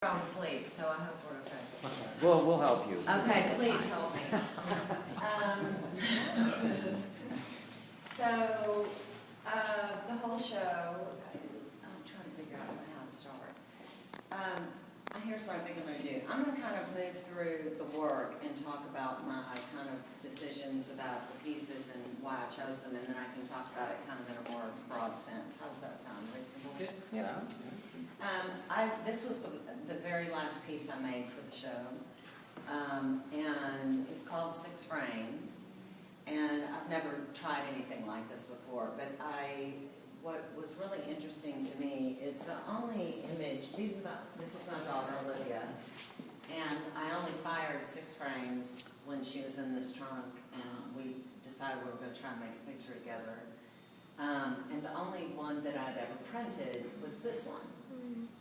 From sleep, so I hope we're okay. Well, we'll help you. Okay, please help me. So, the whole show, I'm trying to figure out how to start. Here's what I think I'm going to do. I'm going to kind of move through the work and talk about my kind of decisions about the pieces and why I chose them, and then I can talk about it kind of in a more broad sense. How does that sound? Reasonable? Good. Yeah. This was the very last piece I made for the show, and it's called 6 Frames, and I've never tried anything like this before, but what was really interesting to me is the only image, this is my daughter Olivia, and I only fired 6 frames when she was in this trunk, and we decided we were going to try and make a picture together. And the only one that I'd ever printed was this one.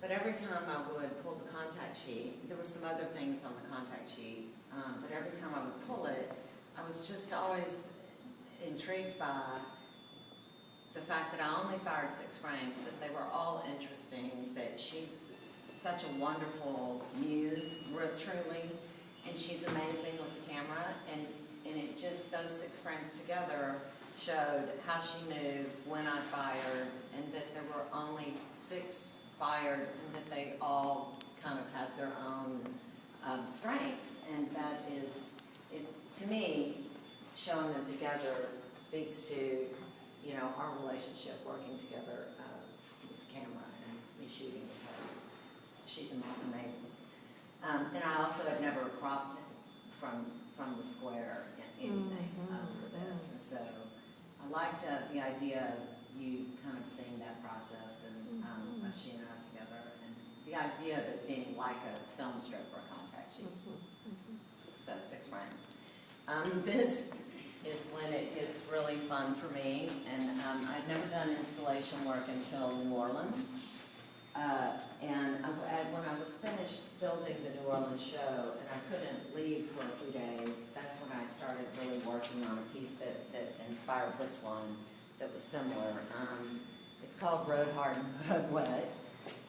But every time I would pull the contact sheet, there were some other things on the contact sheet, but every time I would pull it, I was just always intrigued by the fact that I only fired 6 frames, that they were all interesting, that she's such a wonderful muse, truly, and she's amazing with the camera, and it just, those 6 frames together showed how she moved, when I fired, and that there were only 6 fired, and that they all kind of had their own strengths, and that is, to me, showing them together speaks to, you know, our relationship working together with the camera and me shooting with her. She's amazing. And I also had never cropped from the square anything for this, and so I liked the idea of you kind of seeing that process and of she and I together, and the idea of it being like a film strip or a contact sheet. So 6 frames. This is when it gets really fun for me, and I'd never done installation work until New Orleans, and when I was finished building the New Orleans show and I couldn't leave for a few days, that's when I started really working on a piece that inspired this one that was similar. It's called Road Hard and Road Wet,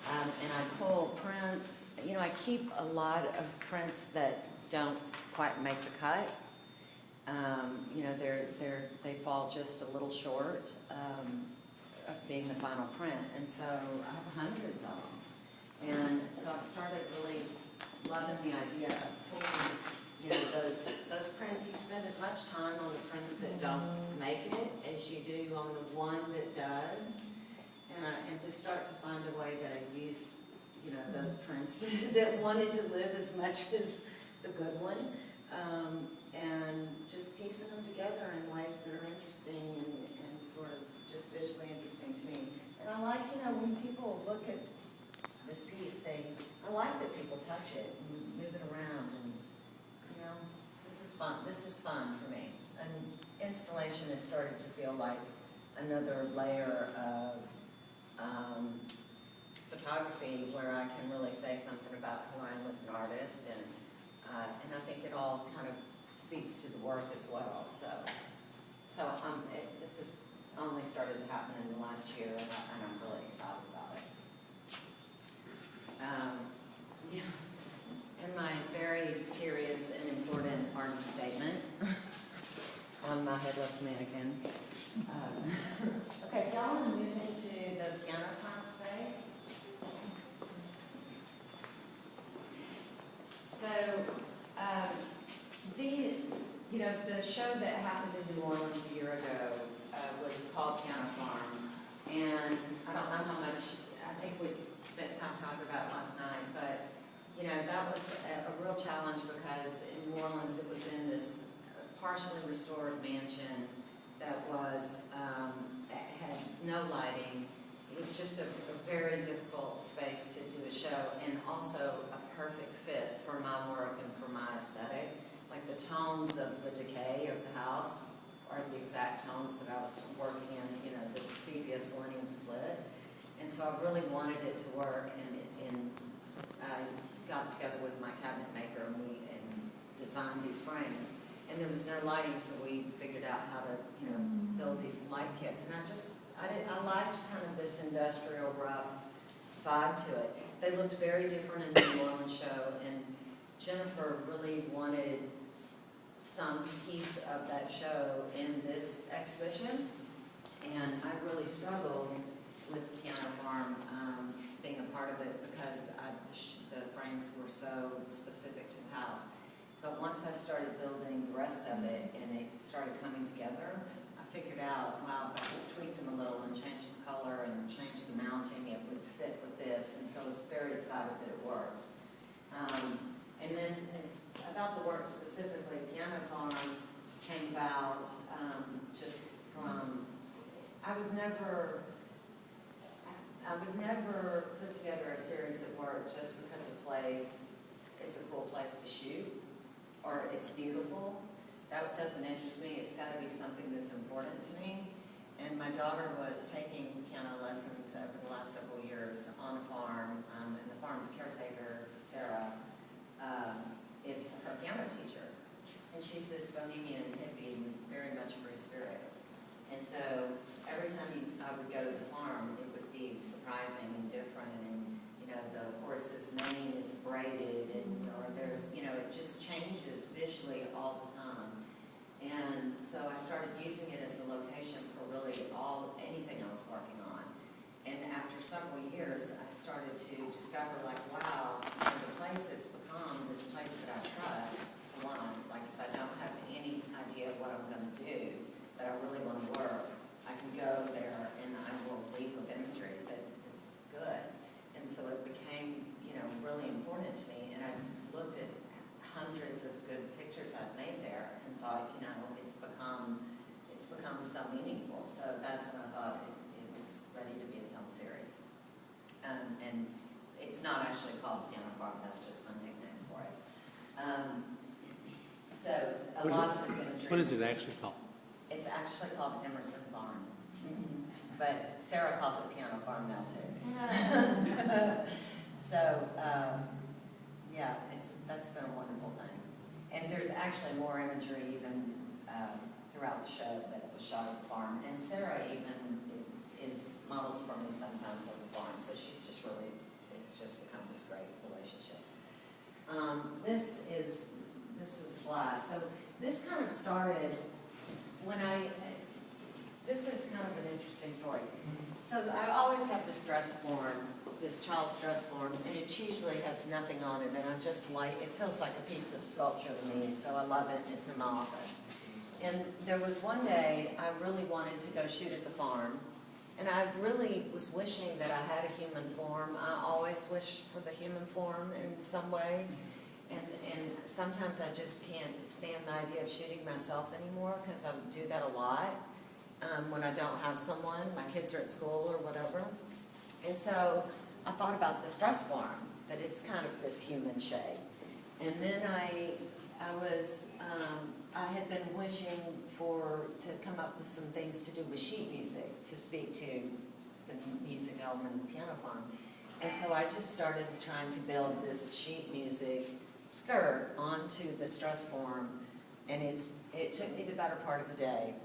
and I pull prints. You know, I keep a lot of prints that don't quite make the cut. You know, they fall just a little short of being the final print, and so I have hundreds of them. And so I've started really loving the idea of pulling, you know, those prints. You spend as much time on the prints that don't make it as you do on the one that does, and to start to find a way to use, you know, those prints that wanted to live as much as the good one. And just piecing them together in ways that are interesting and sort of just visually interesting to me. And I like, you know, when people look at this piece, I like that people touch it and move it around, and, you know, this is fun. This is fun for me. And installation has started to feel like another layer of photography where I can really say something about who I am as an artist, and I think it all kind of speaks to the work as well. So this has only started to happen in the last year, and I'm really excited about it. In my very serious and important art statement on my headless mannequin. Okay, y'all want to move into the piano pile space? So, you know, the show that happened in New Orleans a year ago was called Piano Farm, and I don't know how much, I think we spent time talking about it last night, but, you know, that was a real challenge because in New Orleans it was in this partially restored mansion that was, had no lighting. It was just a very difficult space to do a show, and also a perfect fit for my work and for my aesthetic. Like the tones of the decay of the house are the exact tones that I was working in, you know, the sepia selenium split. And so I really wanted it to work, and I got together with my cabinet maker and we designed these frames. And there was no lighting, so we figured out how to, you know, build these light kits. And I liked kind of this industrial rough vibe to it. They looked very different in New Orleans. Jennifer really wanted some piece of that show in this exhibition, and I really struggled with Piano Farm being a part of it because the frames were so specific to the house. But once I started building the rest of it and it started coming together, I figured out, wow, if I just tweaked them a little and changed the color and changed the mounting, it would fit with this. And so I was very excited that it worked. And then about the work specifically, Piano Farm came about just from, I would never put together a series of work just because a place is a cool place to shoot or it's beautiful. That doesn't interest me. It's got to be something that's important to me. And my daughter was taking piano lessons over the last several years on a farm, and the farm's caretaker, Sarah, is her piano teacher. And she's this bohemian hippie, very much free spirit. And so every time I would go to the farm, it would be surprising and different. And, you know, the horse's mane is braided, and or there's, you know, it just changes visually all the time. And so I started using it as a location for really anything I was working on. And after several years, I started to discover, like, wow, you know, the place has become this place that I trust, for one. Like, if I don't have any idea of what I'm going to do, that I really want to work, I can go there and I will leave with imagery that is good. And so it became, you know, really important to me. And I looked at hundreds of good pictures I've made there and thought, you know, it's become so meaningful. So that's when I thought it was ready to be its own series. And it's not actually called Piano Farm, that's just my nickname for it. So a lot of this imagery. What is it actually called? It's actually called Emerson Farm. But Sarah calls it Piano Farm now too. So, yeah, that's been a wonderful thing. And there's actually more imagery even throughout the show that was shot at the farm. And Sarah even is models for me sometimes on the farm. So she's just really, it's just become this great relationship. This was glass. So this kind of started when this is kind of an interesting story. So I always have this dress form, this child's dress form, and it usually has nothing on it, and I just like, it feels like a piece of sculpture to me, so I love it, it's in my office. And there was one day I really wanted to go shoot at the farm, and I really was wishing that I had a human form. I always wish for the human form in some way, and sometimes I just can't stand the idea of shooting myself anymore, because I do that a lot when I don't have someone, my kids are at school or whatever. And so I thought about this dress form, that it's kind of this human shape. And then I had been wishing to come up with some things to do with sheet music, to speak to the music element of the piano farm. And so I just started trying to build this sheet music skirt onto this dress form, and it took me the better part of the day.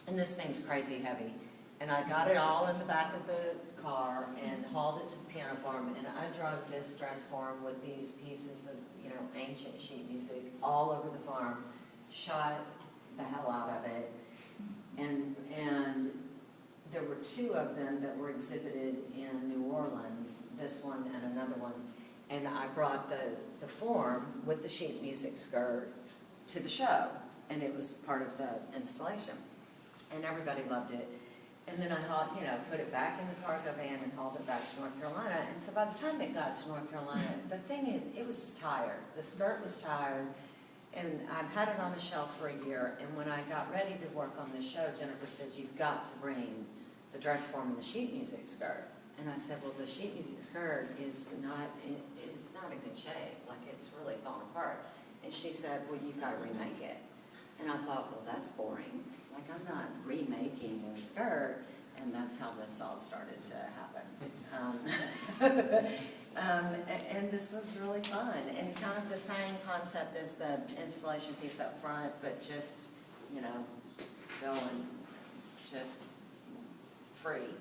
And this thing's crazy heavy. And I got it all in the back of the car and hauled it to the piano farm, and I drug this dress form with these pieces of, you know, ancient sheet music all over the farm, shot the hell out of it, and there were two of them that were exhibited in New Orleans, this one and another one, and I brought the form with the sheet music skirt to the show, and it was part of the installation, and everybody loved it. And then I put it back in the cargo van and hauled it back to North Carolina. And so by the time it got to North Carolina, the thing, it was tired. The skirt was tired. And I've had it on a shelf for a year. And when I got ready to work on this show, Jennifer said, you've got to bring the dress form and the sheet music skirt. And I said, well, the sheet music skirt is not in good shape. Like, it's really falling apart. And she said, well, you've got to remake it. And I thought, well, that's boring. Like, I'm not remaking a skirt, and that's how this all started to happen. And this was really fun, and kind of the same concept as the installation piece up front, but just, you know, going just free.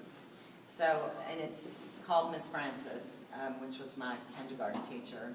So, and it's called Miss Frances, which was my kindergarten teacher.